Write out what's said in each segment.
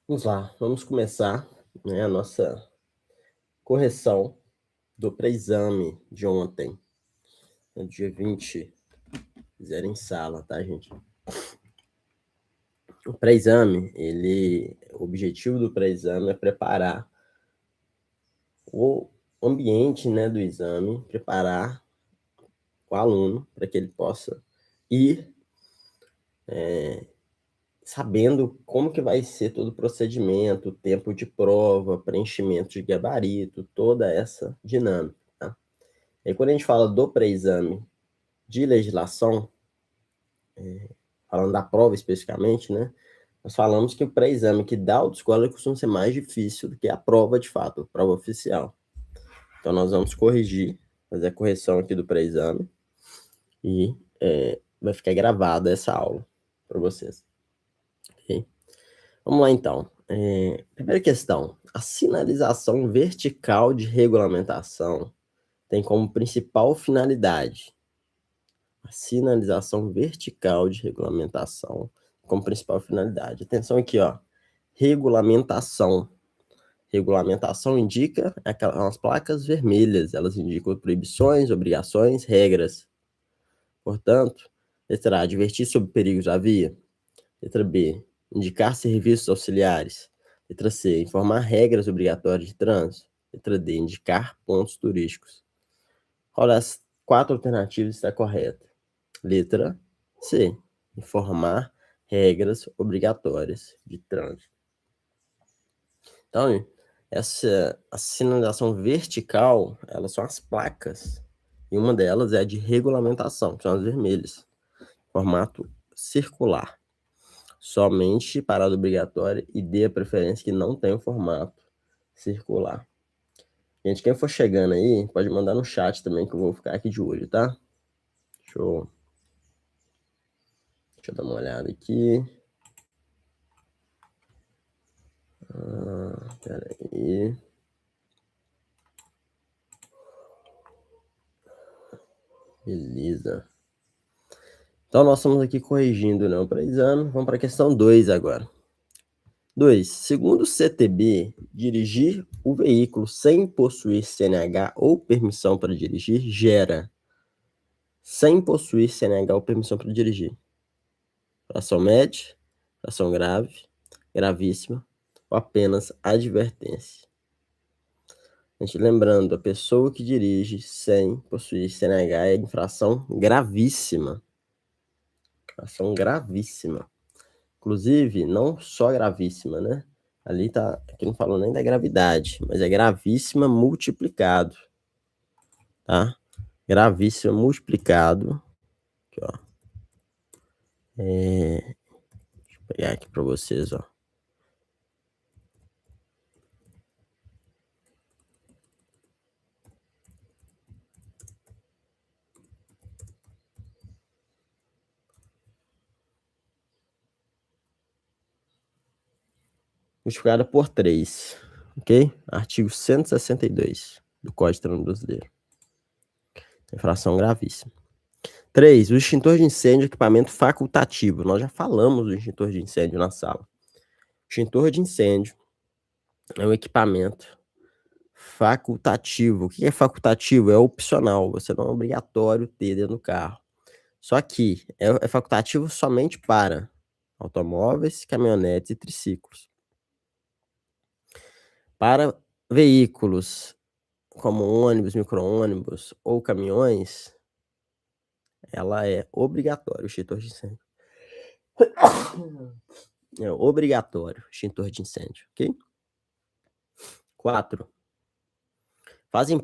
Vamos lá, vamos começar, né, a nossa correção do pré-exame de ontem, no dia 20, zero em sala, tá, gente? O pré-exame, o objetivo do pré-exame é preparar o ambiente, né, do exame, preparar o aluno para que ele possa ir sabendo como que vai ser todo o procedimento, tempo de prova, preenchimento de gabarito, toda essa dinâmica, tá? E aí, quando a gente fala do pré-exame de legislação, falando da prova especificamente, né, nós falamos que o pré-exame que dá autoescola costuma ser mais difícil do que a prova de fato, a prova oficial. Então, nós vamos corrigir, fazer a correção aqui do pré-exame e vai ficar gravada essa aula para vocês. Okay? Vamos lá, então. Primeira questão. A sinalização vertical de regulamentação tem como principal finalidade a sinalização vertical de regulamentação como principal finalidade. Atenção aqui, ó. Regulamentação. Regulamentação indica aquelas placas vermelhas. Elas indicam proibições, obrigações, regras. Portanto, letra A, advertir sobre perigos da via. Letra B, indicar serviços auxiliares. Letra C, informar regras obrigatórias de trânsito. Letra D, indicar pontos turísticos. Qual das 4 alternativas está correta? Letra C, informar regras obrigatórias de trânsito. Então, a sinalização vertical, elas são as placas. E uma delas é a de regulamentação, que são as vermelhas. Formato circular. Somente parada obrigatória e dê a preferência que não tenha o formato circular. Gente, quem for chegando aí, pode mandar no chat também, que eu vou ficar aqui de olho, tá? Deixa eu dar uma olhada aqui. Pera aí. Beleza. Então, nós estamos aqui corrigindo, né, o pré-exame. Vamos para a questão 2 agora. 2. Segundo o CTB, dirigir o veículo sem possuir CNH ou permissão para dirigir gera, sem possuir CNH ou permissão para dirigir, infração média, infração grave, gravíssima ou apenas advertência. A gente lembrando, a pessoa que dirige sem possuir CNH é infração gravíssima. Infração gravíssima. Inclusive, não só gravíssima, né? Ali tá, aqui não falou nem da gravidade, mas é gravíssima multiplicado, tá? Gravíssima multiplicado. Aqui, ó. Deixa eu pegar aqui para vocês, ó. Multiplicada por 3, ok? Artigo 162 do Código de Trânsito Brasileiro. Infração gravíssima. 3. O extintor de incêndio é equipamento facultativo. Nós já falamos do extintor de incêndio na sala. O extintor de incêndio é um equipamento facultativo. O que é facultativo? É opcional. Você não é obrigatório ter dentro do carro. Só que é facultativo somente para automóveis, caminhonetes e triciclos. Para veículos como ônibus, micro-ônibus ou caminhões, ela é obrigatória, o extintor de incêndio. É obrigatório o extintor de incêndio, ok? 4. Fazem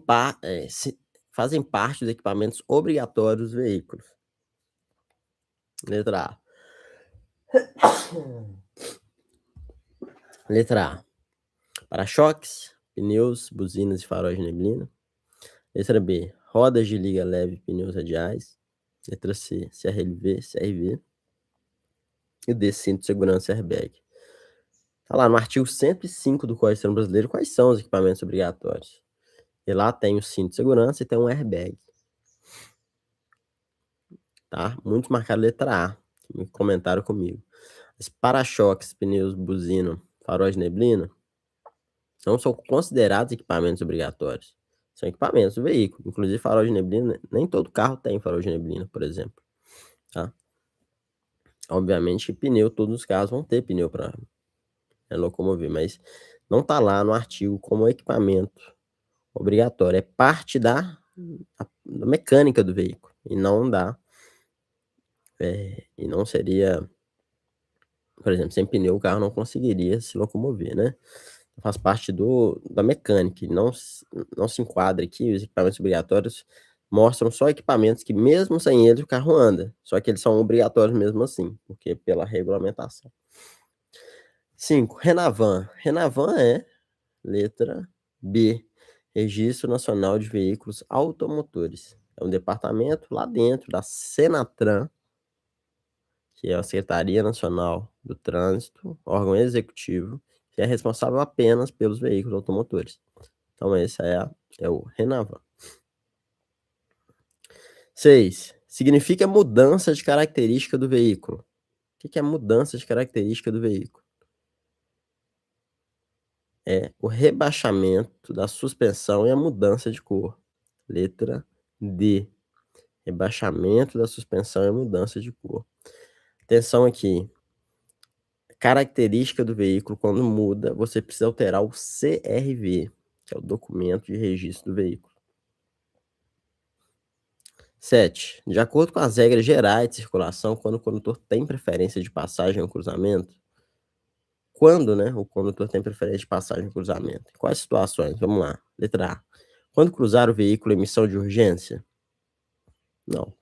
parte dos equipamentos obrigatórios dos veículos. Letra A. Letra A. Para-choques, pneus, buzinas e faróis de neblina. Letra B. Rodas de liga leve, pneus radiais. Letra C. CRLV, CRV. E D. Cinto de segurança airbag. Tá lá no artigo 105 do Código de Trânsito Brasileiro quais são os equipamentos obrigatórios. E lá tem o cinto de segurança e tem um airbag. Tá? Muitos marcaram letra A, que comentaram comigo. Os para-choques, pneus, buzina, faróis de neblina, não são considerados equipamentos obrigatórios. São equipamentos do veículo. Inclusive, farol de neblina, nem todo carro tem farol de neblina, por exemplo. Tá? Obviamente que pneu, todos os carros vão ter pneu para locomover, mas não está lá no artigo como equipamento obrigatório. É parte da mecânica do veículo e não e não seria, por exemplo, sem pneu o carro não conseguiria se locomover, né? Faz parte da mecânica, não se enquadra aqui. Os equipamentos obrigatórios mostram só equipamentos que mesmo sem eles o carro anda, só que eles são obrigatórios mesmo assim, porque pela regulamentação. 5. Renavan. Renavan é letra B, Registro Nacional de Veículos Automotores. É um departamento lá dentro da Senatran, que é a Secretaria Nacional do Trânsito, órgão executivo, que é responsável apenas pelos veículos automotores. Então, esse é o Renavan. 6. Significa mudança de característica do veículo. O que é mudança de característica do veículo? É o rebaixamento da suspensão e a mudança de cor. Letra D. Rebaixamento da suspensão e mudança de cor. Atenção aqui. Característica do veículo, quando muda, você precisa alterar o CRV, que é o documento de registro do veículo. 7. De acordo com as regras gerais de circulação, quando o condutor tem preferência de passagem ou cruzamento, quando, né, o condutor tem preferência de passagem ou cruzamento? Em quais situações? Vamos lá. Letra A. Quando cruzar o veículo em missão de urgência? Não.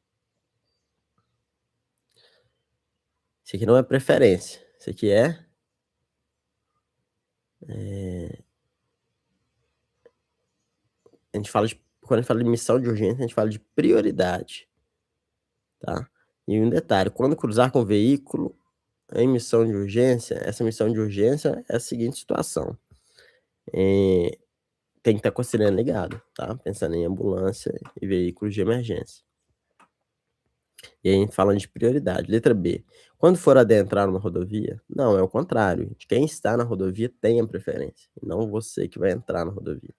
Isso aqui não é preferência. Isso aqui a gente fala quando a gente fala de missão de urgência, a gente fala de prioridade, tá? E um detalhe, quando cruzar com o veículo em missão de urgência, essa missão de urgência é a seguinte situação. Tem que estar com a sirene ligada, tá? Pensando em ambulância e veículos de emergência. E aí a gente fala de prioridade. Letra B. Quando for adentrar numa rodovia, não, é o contrário. Quem está na rodovia tem a preferência, e não você que vai entrar na rodovia.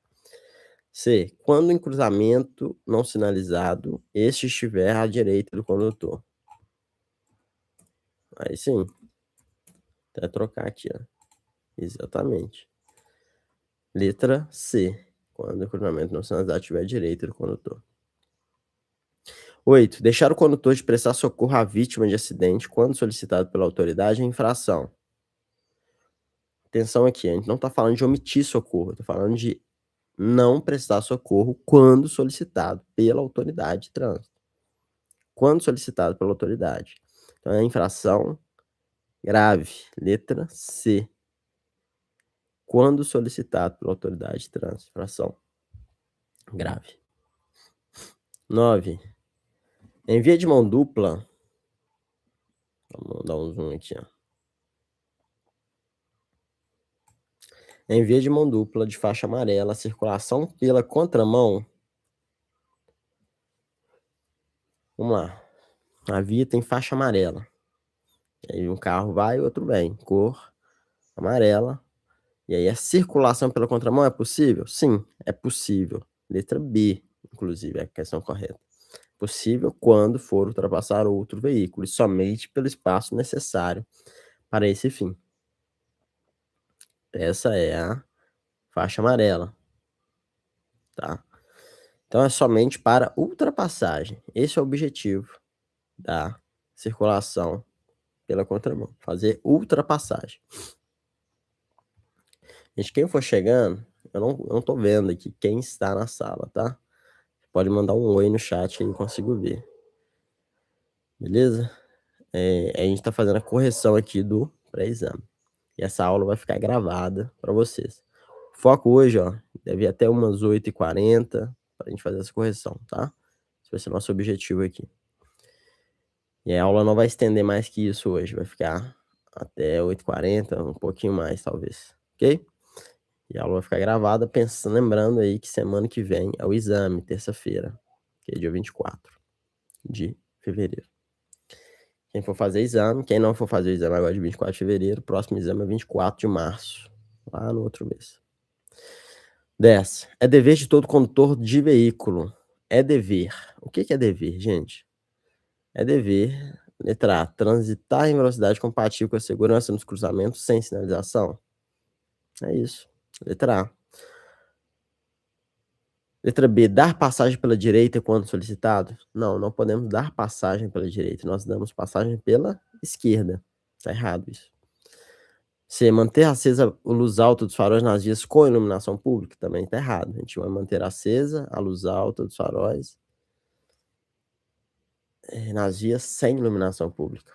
C. Quando em cruzamento não sinalizado, este estiver à direita do condutor. Aí sim. Até trocar aqui, ó. Exatamente. Letra C. Quando o cruzamento não sinalizado estiver à direita do condutor. 8. Deixar o condutor de prestar socorro à vítima de acidente quando solicitado pela autoridade é infração. Atenção aqui, a gente não está falando de omitir socorro, está falando de não prestar socorro quando solicitado pela autoridade de trânsito. Quando solicitado pela autoridade. Então, é infração grave, letra C. Quando solicitado pela autoridade de trânsito, infração grave. 9. Em via de mão dupla, vamos dar um zoom aqui, ó. Em via de mão dupla de faixa amarela, a circulação pela contramão. Vamos lá. A via tem faixa amarela. Aí um carro vai e outro vem. Cor amarela. E aí a circulação pela contramão é possível? Sim, é possível. Letra B, inclusive, é a questão correta. Possível quando for ultrapassar outro veículo, e somente pelo espaço necessário para esse fim. Essa é a faixa amarela, tá? Então é somente para ultrapassagem. Esse é o objetivo da circulação pela contramão, fazer ultrapassagem. Gente, quem for chegando, eu não tô vendo aqui quem está na sala, tá? Pode mandar um oi no chat aí, eu consigo ver. Beleza? A gente tá fazendo a correção aqui do pré-exame. E essa aula vai ficar gravada para vocês. O foco hoje, ó, deve ir até umas 8h40 pra gente fazer essa correção, tá? Esse vai ser o nosso objetivo aqui. E a aula não vai estender mais que isso hoje, vai ficar até 8h40, um pouquinho mais, talvez. Ok? E a aula vai ficar gravada, lembrando aí que semana que vem é o exame, terça-feira, que é dia 24 de fevereiro. Quem for fazer exame, quem não for fazer o exame agora de 24 de fevereiro, o próximo exame é 24 de março, lá no outro mês. 10. É dever de todo condutor de veículo. É dever. O que é dever, gente? É dever, letra A, transitar em velocidade compatível com a segurança nos cruzamentos sem sinalização. É isso. Letra A. Letra B, dar passagem pela direita quando solicitado? Não, não podemos dar passagem pela direita. Nós damos passagem pela esquerda. Tá errado isso. C, manter acesa a luz alta dos faróis nas vias com iluminação pública? Também tá errado. A gente vai manter acesa a luz alta dos faróis nas vias sem iluminação pública.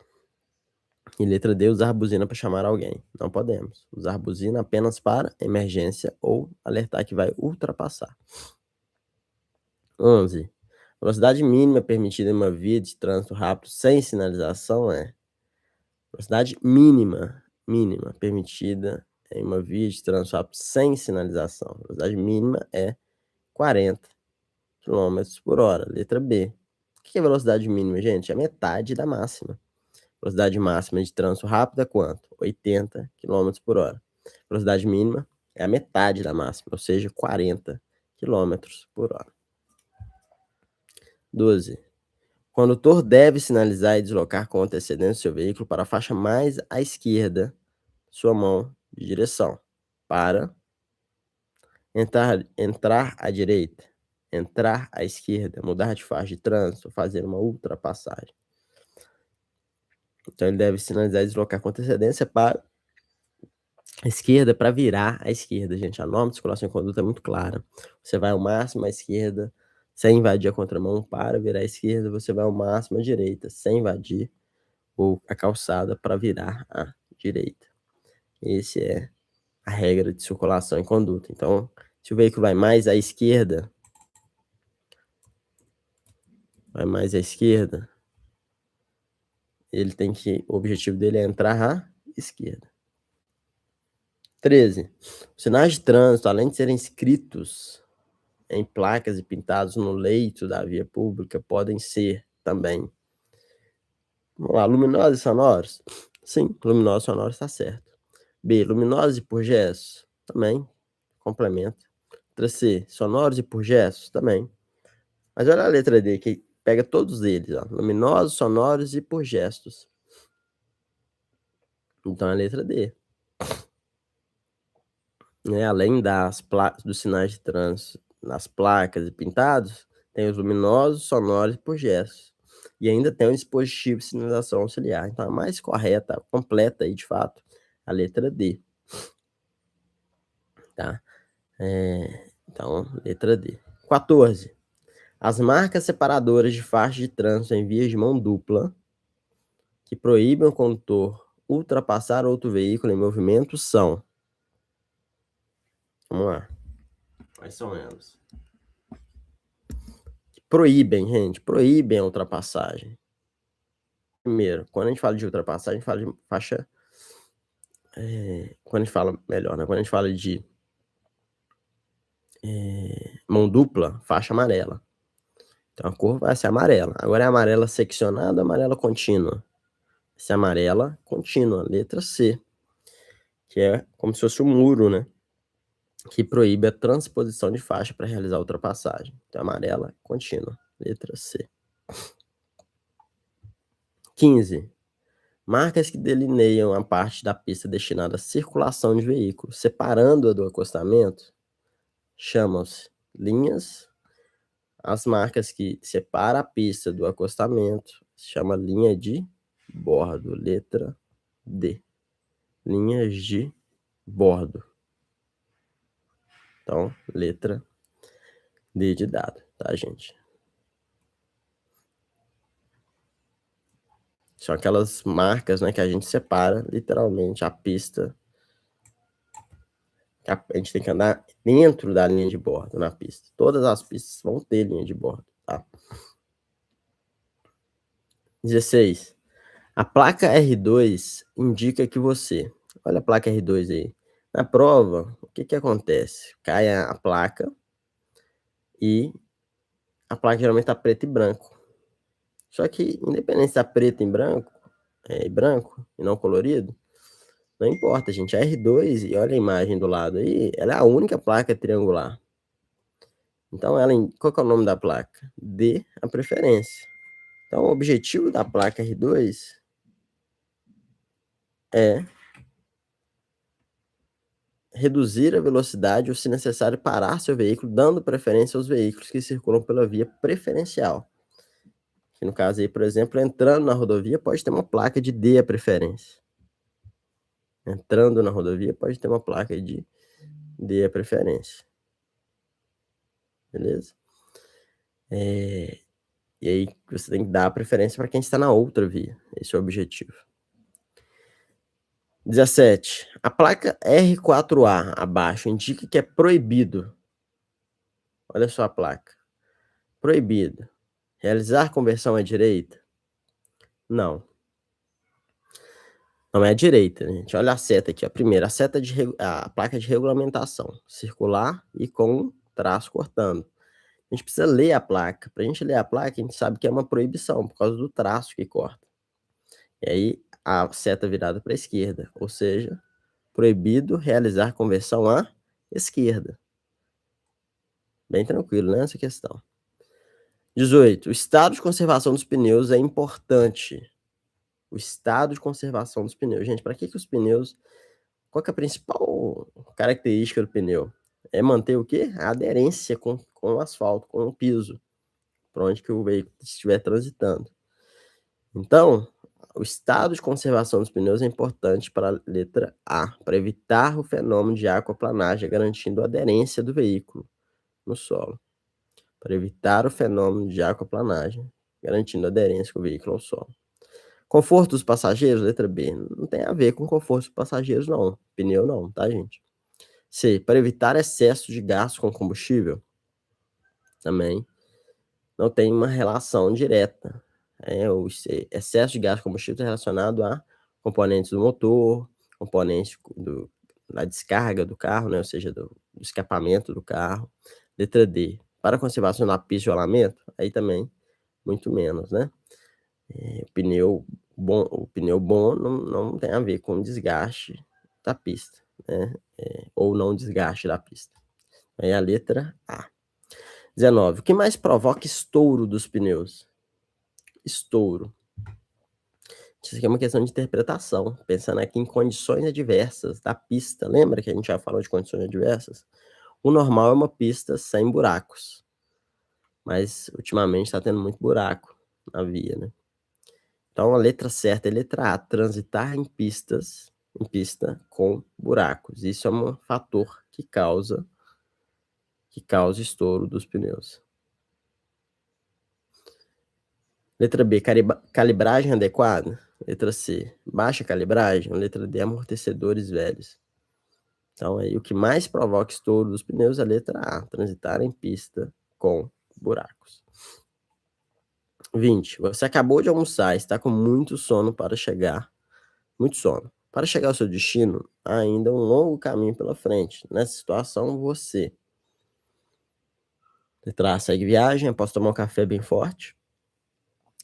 E letra D, usar buzina para chamar alguém. Não podemos. Usar buzina apenas para emergência ou alertar que vai ultrapassar. 11. Velocidade mínima permitida em uma via de trânsito rápido sem sinalização é velocidade mínima permitida em uma via de trânsito rápido sem sinalização. A velocidade mínima é 40 km por hora. Letra B. O que é velocidade mínima, gente? É metade da máxima. Velocidade máxima de trânsito rápido é quanto? 80 km por hora. Velocidade mínima é a metade da máxima, ou seja, 40 km por hora. 12. O condutor deve sinalizar e deslocar com antecedência seu veículo para a faixa mais à esquerda, sua mão de direção, para entrar à direita, entrar à esquerda, mudar de faixa de trânsito, fazer uma ultrapassagem. Então ele deve sinalizar e deslocar com antecedência para a esquerda para virar à esquerda, gente. A norma de circulação e conduta é muito clara. Você vai ao máximo à esquerda, sem invadir a contramão, para virar à esquerda, você vai ao máximo à direita, sem invadir a calçada para virar à direita. Essa é a regra de circulação e conduta. Então, se o veículo vai mais à esquerda, ele tem que, o objetivo dele é entrar à esquerda. 13. Os sinais de trânsito, além de serem escritos em placas e pintados no leito da via pública, podem ser também, vamos lá, luminosos e sonoros? Sim, luminosos e sonoros está certo. B, luminosos e por gestos? Também, complemento. Letra C, sonoros e por gestos? Também. Mas olha a letra D, que pega todos eles, ó, luminosos, sonoros e por gestos. Então é a letra D. Né? Além dos sinais de trânsito nas placas e pintados, tem os luminosos, sonoros e por gestos. E ainda tem um dispositivo de sinalização auxiliar. Então a mais correta, completa aí de fato, a letra D. Tá? Então, letra D. 14. As marcas separadoras de faixa de trânsito em vias de mão dupla que proíbem o condutor ultrapassar outro veículo em movimento são. Vamos lá. Quais são elas? Proíbem, gente. Proíbem a ultrapassagem. Primeiro, quando a gente fala de ultrapassagem, a gente fala de faixa. Quando a gente fala melhor, né? Quando a gente fala de mão dupla, faixa amarela. Então a cor vai ser amarela. Agora é amarela seccionada ou amarela contínua? Essa é amarela contínua, letra C. Que é como se fosse um muro, né? Que proíbe a transposição de faixa para realizar a ultrapassagem. Então amarela contínua, letra C. 15. Marcas que delineiam a parte da pista destinada à circulação de veículos, separando-a do acostamento, chamam-se linhas. As marcas que separam a pista do acostamento se chama linha de bordo, letra D. Linhas de bordo. Então, letra D de dado, tá, gente? São aquelas marcas, né, que a gente separa literalmente a pista. A gente tem que andar dentro da linha de bordo na pista. Todas as pistas vão ter linha de bordo, tá? 16. A placa R2 indica que você... Olha a placa R2 aí. Na prova, o que acontece? Cai a placa e a placa geralmente tá preto e branco. Só que, independente se tá preto e branco, branco e não colorido, não importa, gente. A R2, e olha a imagem do lado aí, ela é a única placa triangular. Então, qual que é o nome da placa? Dê a preferência. Então, o objetivo da placa R2 é reduzir a velocidade ou, se necessário, parar seu veículo, dando preferência aos veículos que circulam pela via preferencial. Que no caso aí, por exemplo, entrando na rodovia, pode ter uma placa de dê a preferência. Entrando na rodovia, pode ter uma placa de dê a preferência. Beleza? E aí, você tem que dar a preferência para quem está na outra via. Esse é o objetivo. 17. A placa R4A abaixo indica que é proibido. Olha só a placa. Proibido. Realizar conversão à direita? Não. Não é à direita, né, gente? Olha a seta aqui. A primeira, a placa de regulamentação. Circular e com traço cortando. A gente precisa ler a placa. Para a gente ler a placa, a gente sabe que é uma proibição, por causa do traço que corta. E aí, a seta virada para a esquerda. Ou seja, proibido realizar conversão à esquerda. Bem tranquilo, né, essa questão. 18. O estado de conservação dos pneus é importante. O estado de conservação dos pneus. Gente, para que os pneus... Qual que é a principal característica do pneu? É manter o quê? A aderência com o asfalto, com o piso, para onde que o veículo estiver transitando. Então, o estado de conservação dos pneus é importante para a letra A, para evitar o fenômeno de aquaplanagem, garantindo a aderência do veículo no solo. Para evitar o fenômeno de aquaplanagem, garantindo a aderência do veículo ao solo. Conforto dos passageiros, letra B. Não tem a ver com conforto dos passageiros, não. Pneu não, tá, gente? C. Para evitar excesso de gasto com combustível. Também não tem uma relação direta. O excesso de gasto com combustível está relacionado a componentes do motor, componentes da descarga do carro, né? Ou seja, do escapamento do carro. Letra D. Para conservação da pista de rolamento, aí também muito menos, né? O pneu bom não tem a ver com desgaste da pista, né? Ou não desgaste da pista. Aí a letra A. 19. O que mais provoca estouro dos pneus? Estouro. Isso aqui é uma questão de interpretação, pensando aqui em condições adversas da pista. Lembra que a gente já falou de condições adversas? O normal é uma pista sem buracos, mas ultimamente está tendo muito buraco na via, né? Então a letra certa é a letra A, transitar em pista com buracos. Isso é um fator que causa estouro dos pneus. Letra B, calibragem adequada. Letra C, baixa calibragem. Letra D, amortecedores velhos. Então, aí, o que mais provoca estouro dos pneus é a letra A, transitar em pista com buracos. 20. Você acabou de almoçar e está com muito sono para chegar. Muito sono. Para chegar ao seu destino, há ainda um longo caminho pela frente. Nessa situação, você... Letra A, segue viagem após tomar um café bem forte.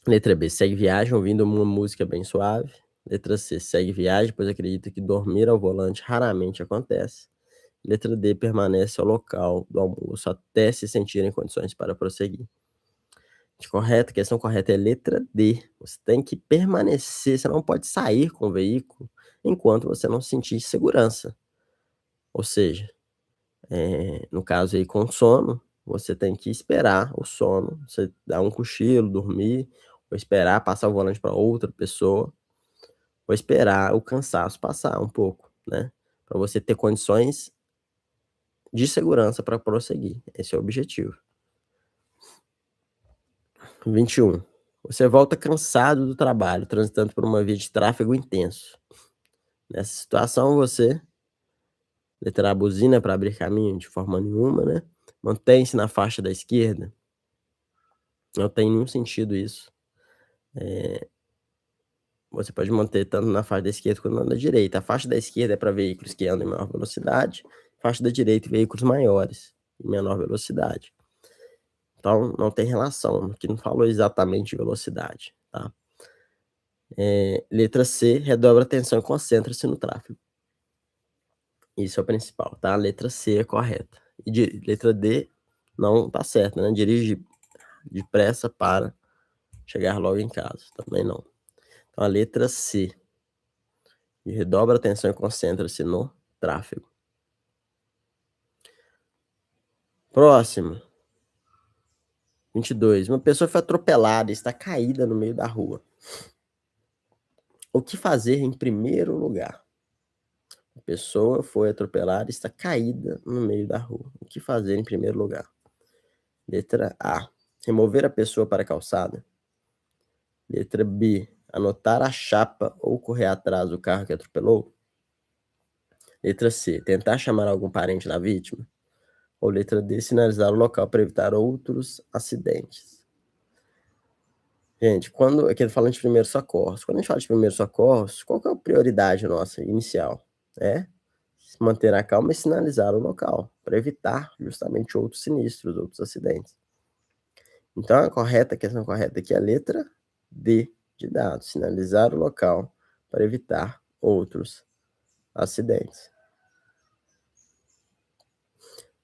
Letra B, segue viagem ouvindo uma música bem suave. Letra C, segue viagem, pois acredita que dormir ao volante raramente acontece. Letra D, permanece ao local do almoço até se sentir em condições para prosseguir. A questão correta é letra D. Você tem que permanecer, você não pode sair com o veículo enquanto você não sentir segurança. Ou seja, no caso aí com sono, você tem que esperar o sono, você dá um cochilo, dormir, ou esperar passar o volante para outra pessoa, ou esperar o cansaço passar um pouco, né? Para você ter condições de segurança para prosseguir. Esse é o objetivo. 21. Você volta cansado do trabalho, transitando por uma via de tráfego intenso. Nessa situação, você letra A, buzina para abrir caminho de forma nenhuma, né? Mantém-se na faixa da esquerda. Não tem nenhum sentido isso. Você pode manter tanto na faixa da esquerda quanto na da direita. A faixa da esquerda é para veículos que andam em maior velocidade, a faixa da direita veículos maiores, em menor velocidade. Então, não tem relação, que não falou exatamente de velocidade, tá? Letra C, redobra a atenção e concentra-se no tráfego. Isso é o principal, tá? A letra C é correta. E letra D não tá certa, né? Dirige depressa para chegar logo em casa. Também não. Então, a letra C, redobra a atenção e concentra-se no tráfego. Próximo. 22. Uma pessoa foi atropelada e está caída no meio da rua. O que fazer em primeiro lugar? A pessoa foi atropelada e está caída no meio da rua. O que fazer em primeiro lugar? Letra A. Remover a pessoa para a calçada. Letra B. Anotar a chapa ou correr atrás do carro que atropelou. Letra C. Tentar chamar algum parente da vítima. Ou letra D. Sinalizar o local para evitar outros acidentes. Gente, aqui falando de primeiros socorros, quando a gente fala de primeiros socorros, qual que é a prioridade nossa inicial? É manter a calma e sinalizar o local, para evitar justamente outros sinistros, outros acidentes. Então, a questão correta aqui é a letra D de dado, sinalizar o local para evitar outros acidentes.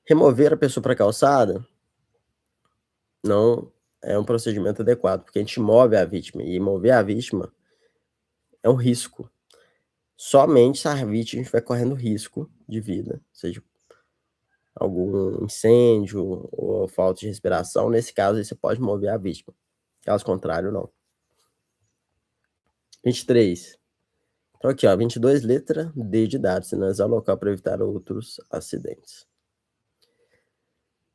Remover a pessoa para a calçada não é um procedimento adequado, porque a gente move a vítima, e mover a vítima é um risco. Somente se a vítima estiver correndo risco de vida, seja algum incêndio ou falta de respiração, nesse caso aí você pode mover a vítima. Caso contrário, não. 23. Então aqui, ó, 22, letra D de dado, sinalizar o local para evitar outros acidentes.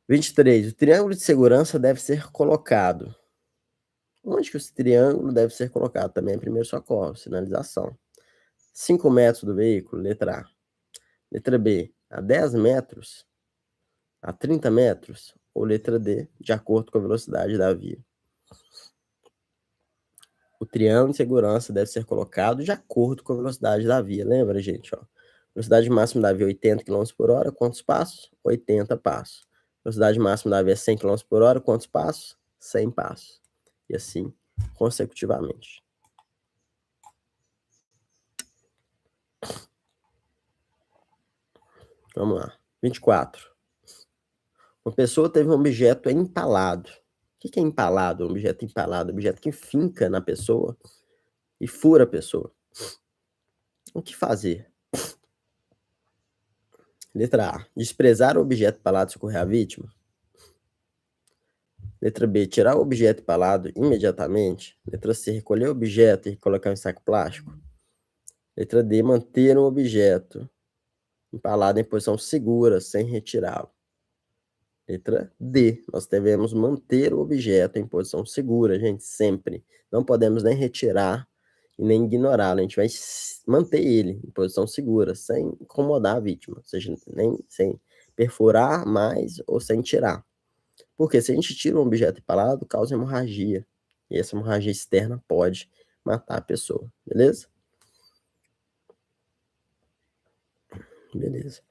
23. O triângulo de segurança deve ser colocado. Onde que esse triângulo deve ser colocado? Também é primeiro socorro, sinalização. 5 metros do veículo, letra A. Letra B, a 10 metros, a 30 metros, ou letra D, de acordo com a velocidade da via. O triângulo de segurança deve ser colocado de acordo com a velocidade da via. Lembra, gente? Ó, velocidade máxima da via é 80 km por hora, quantos passos? 80 passos. Velocidade máxima da via é 100 km por hora, quantos passos? 100 passos. E assim, consecutivamente. Vamos lá. 24. Uma pessoa teve um objeto empalado. O que é empalado? Um objeto empalado, um objeto que finca na pessoa e fura a pessoa. O que fazer? Letra A. Desprezar o objeto empalado e socorrer a vítima. Letra B. Tirar o objeto empalado imediatamente. Letra C. Recolher o objeto e colocar em saco plástico. Letra D. Manter um objeto empalado em posição segura sem retirá-lo. Letra D. Nós devemos manter o objeto em posição segura, gente, sempre. Não podemos nem retirar e nem ignorá-lo. A gente vai manter ele em posição segura, sem incomodar a vítima. Ou seja, nem sem perfurar mais ou sem tirar. Porque se a gente tira um objeto empalado, causa hemorragia. E essa hemorragia externa pode matar a pessoa. Beleza? Beleza.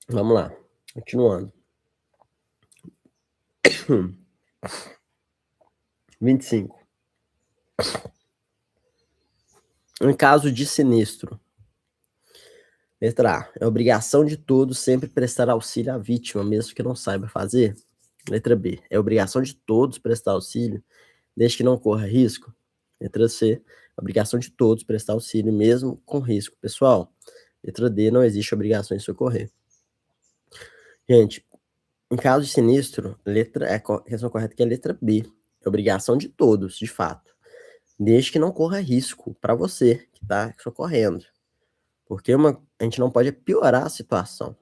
Vamos lá. Continuando. 25. Em caso de sinistro. Letra A. É obrigação de todos sempre prestar auxílio à vítima, mesmo que não saiba fazer. Letra B. É obrigação de todos prestar auxílio, desde que não corra risco. Letra C. É obrigação de todos prestar auxílio, mesmo com risco pessoal. Letra D. Não existe obrigação de socorrer. Gente, em caso de sinistro, a questão correta aqui é a letra B. É obrigação de todos, de fato. Desde que não corra risco para você que está socorrendo. Porque a gente não pode piorar a situação.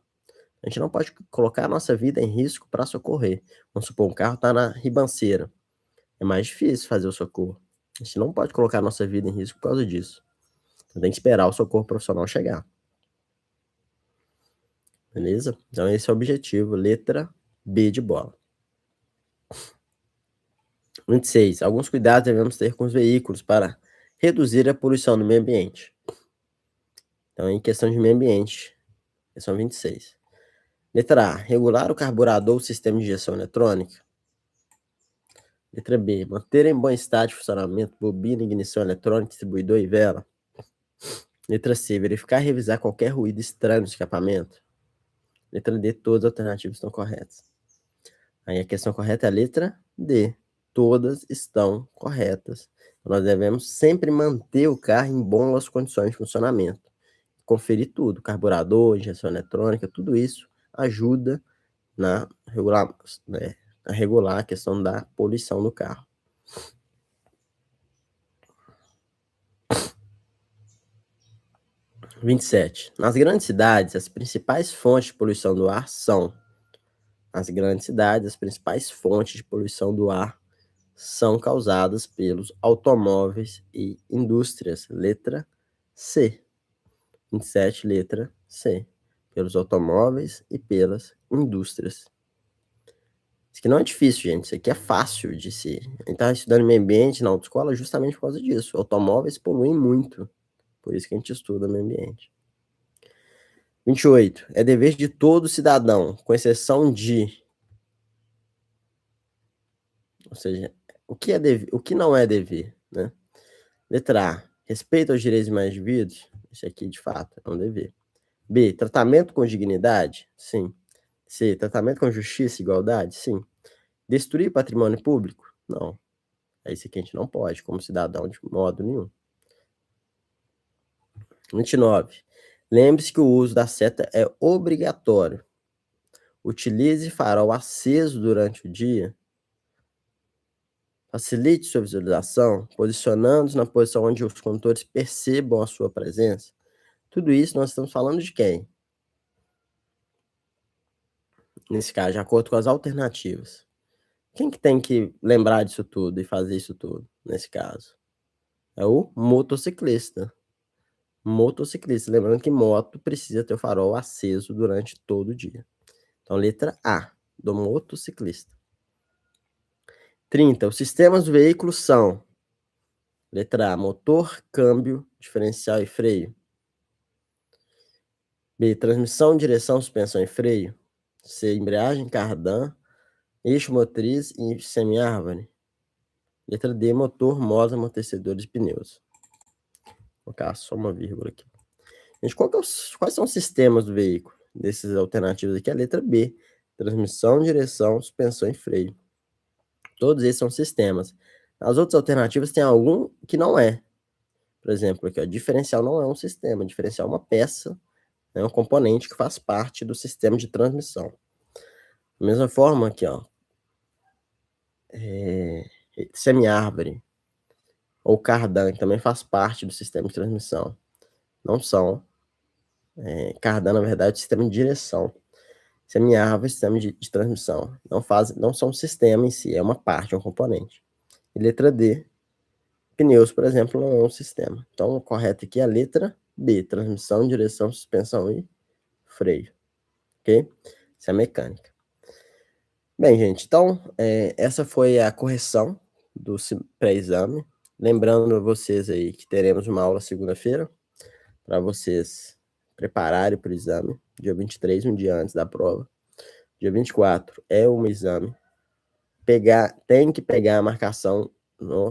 A gente não pode colocar a nossa vida em risco para socorrer. Vamos supor, um carro está na ribanceira. É mais difícil fazer o socorro. A gente não pode colocar a nossa vida em risco por causa disso. Então, tem que esperar o socorro profissional chegar. Beleza? Então, esse é o objetivo. Letra B de bola. 26. Alguns cuidados devemos ter com os veículos para reduzir a poluição no meio ambiente. Então, em questão de meio ambiente, questão 26. Letra A. Regular o carburador ou sistema de injeção eletrônica. Letra B, manter em bom estado de funcionamento bobina, ignição eletrônica, distribuidor e vela. Letra C, verificar e revisar qualquer ruído estranho no escapamento. Letra D, todas as alternativas estão corretas. Aí a questão correta é a letra D. Todas estão corretas. Nós devemos sempre manter o carro em boas condições de funcionamento. Conferir tudo, carburador, injeção eletrônica, tudo isso ajuda a regular a questão da poluição do carro. 27. Nas grandes cidades, as principais fontes de poluição do ar são... Nas grandes cidades, as principais fontes de poluição do ar são causadas pelos automóveis e indústrias. Letra C. 27, letra C. Pelos automóveis e pelas indústrias. Isso aqui não é difícil, gente. Isso aqui é fácil de se... A gente está estudando meio ambiente na autoescola justamente por causa disso. Automóveis poluem muito. Por isso que a gente estuda meio ambiente. 28. É dever de todo cidadão, com exceção de... Ou seja, o que não é dever, né? Letra A. Respeito aos direitos mais indivíduos. Isso aqui, de fato, é um dever. B. Tratamento com dignidade? Sim. C. Tratamento com justiça e igualdade? Sim. Destruir patrimônio público? Não. É isso que a gente não pode, como cidadão, de modo nenhum. 29. Lembre-se que o uso da seta é obrigatório. Utilize farol aceso durante o dia. Facilite sua visualização, posicionando-se na posição onde os condutores percebam a sua presença. Tudo isso nós estamos falando de quem? Nesse caso, de acordo com as alternativas. Quem que tem que lembrar disso tudo e fazer isso tudo, nesse caso? É o motociclista. Motociclista. Lembrando que moto precisa ter o farol aceso durante todo o dia. Então, letra A, do motociclista. 30. Os sistemas do veículo são... Letra A, motor, câmbio, diferencial e freio. B, transmissão, direção, suspensão e freio. C, embreagem, cardan, eixo motriz e semi-árvore. Letra D, motor, mola, amortecedores e pneus. Vou colocar só uma vírgula aqui. Gente, quais são os sistemas do veículo? Desses alternativos aqui, a letra B. Transmissão, direção, suspensão e freio. Todos esses são sistemas. As outras alternativas tem algum que não é. Por exemplo, aqui, ó, diferencial não é um sistema. Diferencial é uma peça, é um componente que faz parte do sistema de transmissão. Da mesma forma aqui, ó, semi-árvore ou cardan, que também faz parte do sistema de transmissão. Não são. Cardan, na verdade, é o sistema de direção. Semi-árvore, sistema de transmissão. Não são um sistema em si, é uma parte, é um componente. E letra D, pneus, por exemplo, não é um sistema. Então, o correto aqui é a letra B, transmissão, direção, suspensão e freio. Ok? Isso é a mecânica. Bem, gente, então, essa foi a correção do pré-exame. Lembrando vocês aí que teremos uma aula segunda-feira para vocês prepararem para o exame. Dia 23, um dia antes da prova. Dia 24 é um exame. Tem que pegar a marcação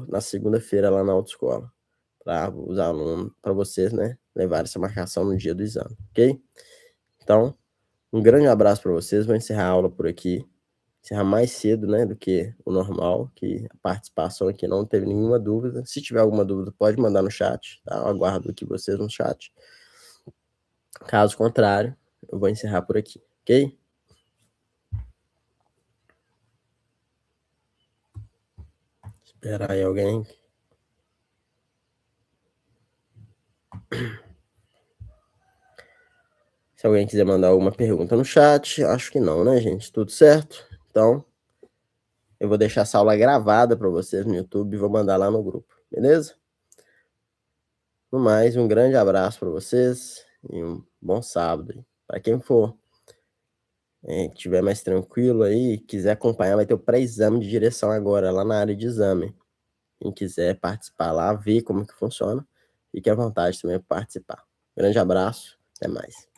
na segunda-feira lá na autoescola. Para os alunos, para vocês, né, levar essa marcação no dia do exame, ok? Então, um grande abraço para vocês. Vou encerrar a aula por aqui. Encerrar mais cedo, né, do que o normal, que a participação aqui não teve nenhuma dúvida. Se tiver alguma dúvida, pode mandar no chat, tá? Eu aguardo aqui vocês no chat. Caso contrário, eu vou encerrar por aqui, ok? Esperar aí alguém. Se alguém quiser mandar alguma pergunta no chat, acho que não, né, gente? Tudo certo? Então, eu vou deixar essa aula gravada para vocês no YouTube e vou mandar lá no grupo, beleza? No mais, um grande abraço para vocês e um bom sábado. Para quem for estiver mais tranquilo aí, quiser acompanhar, vai ter o pré-exame de direção agora, lá na área de exame. Quem quiser participar lá, ver como que funciona, fique à vontade também para participar. Grande abraço, até mais.